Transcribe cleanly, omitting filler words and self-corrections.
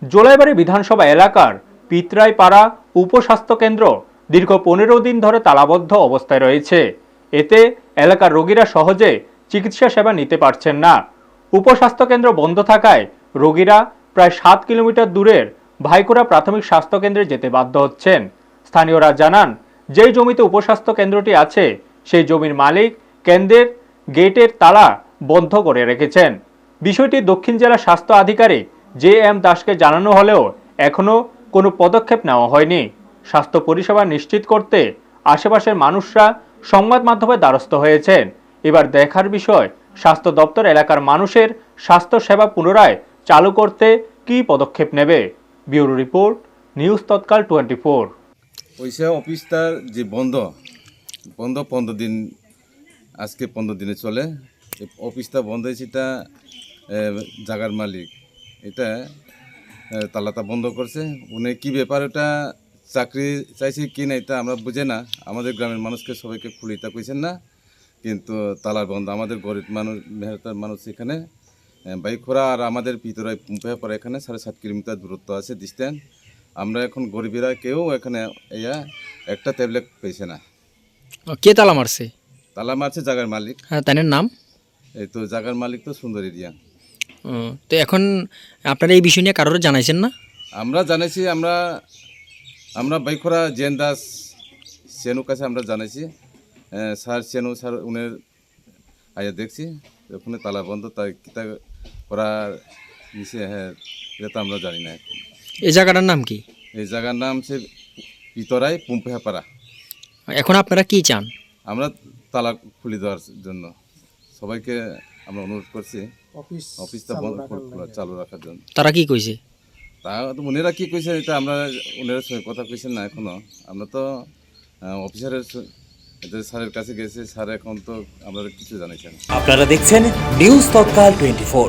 জোলাইবাড়ি বিধানসভা এলাকার পিতরাই পাড়া উপস্বাস্থ্য কেন্দ্র দীর্ঘ 15 দিন ধরে তালাবদ্ধ অবস্থায় রয়েছে। এতে এলাকার রোগীরা সহজে চিকিৎসা সেবা নিতে পারছেন না। উপস্বাস্থ্য কেন্দ্র বন্ধ থাকায় রোগীরা প্রায় 7 কিলোমিটার দূরের ভাইকোড়া প্রাথমিক স্বাস্থ্য কেন্দ্রে যেতে বাধ্য হচ্ছেন। স্থানীয়রা জানান, যেই জমিতে উপস্বাস্থ্য কেন্দ্রটি আছে সেই জমির মালিক কেন্দ্রের গেটের তালা বন্ধ করে রেখেছেন। বিষয়টি দক্ষিণ জেলা স্বাস্থ্য আধিকারিক JM দাসকে জানানো হলেও এখনো কোনো পদক্ষেপ নেওয়া হয়নি। স্বাস্থ্য পরিষেবা নিশ্চিত করতে আশেপাশের মানুষরা সংবাদ মাধ্যমে দ্বারস্থ হয়েছেন। এবার দেখার বিষয় স্বাস্থ্য দপ্তর এলাকার মানুষের স্বাস্থ্য সেবা পুনরায় চালু করতে কী পদক্ষেপ নেবে। ব্যুরো রিপোর্ট, নিউজ তৎকাল 24। ওইসে অফিসটা যে বন্ধ 15 দিন, আজকে 15 দিনে চলে। অফিসটা বন্ধ হয়েছে, এটা জায়গার মালিক এটা তালাটা বন্ধ করছে। উনি কী ব্যাপার, ওটা চাকরি চাইছে কি না এটা আমরা বুঝে না। আমাদের গ্রামের মানুষকে সবাইকে খুলিটা কইছেন না, কিন্তু তালার বন্ধ। আমাদের গরিব মানুষ, মেহনতার মানুষ এখানে বাইখোড়া আর আমাদের ভিতরে পরে এখানে 7.5 কিলোমিটার দূরত্ব আছে ডিস্টেন্স। আমরা এখন গরিবেরা কেউ এখানে একটা ট্যাবলেট পেয়েছে না। কে তালা মারছে? তালা মারছে জায়গার মালিক। হ্যাঁ, তাদের নাম? এই তো জায়গার মালিক তো সুন্দর এরিয়া। তো এখন আপনারা এই বিষয় নিয়ে কারোর জানাইছেন না? আমরা জানাইছি, আমরা বাইখোড়া জেন দাস সেনুর কাছে আমরা জানাইছি। স্যার সেনু স্যার উনের আয়া দেখছি ওখানে তালা বন্ধ, তাই কিতা করার নিচে, হ্যাঁ এটা তো আমরা জানি না। এই জায়গাটার নাম কি? এই জায়গার নাম সে পিতরাই পুম্পেহাপাড়া। এখন আপনারা কি চান? আমরা তালা খুলে দেওয়ার জন্য সবাইকে আমরা অনুরোধ করছি অফিসটা চালু রাখার জন্য। তারা কি কইছে? তা তো উনারা কী কইছেন এটা আমরা, উনারা সঙ্গে কথা কইছেন না এখনো। আমরা তো অফিসারের স্যারের কাছে গেছি, স্যার এখন তো আমরা কিছু জানাইছেন। আপনারা দেখছেন নিউজ তৎকাল 24।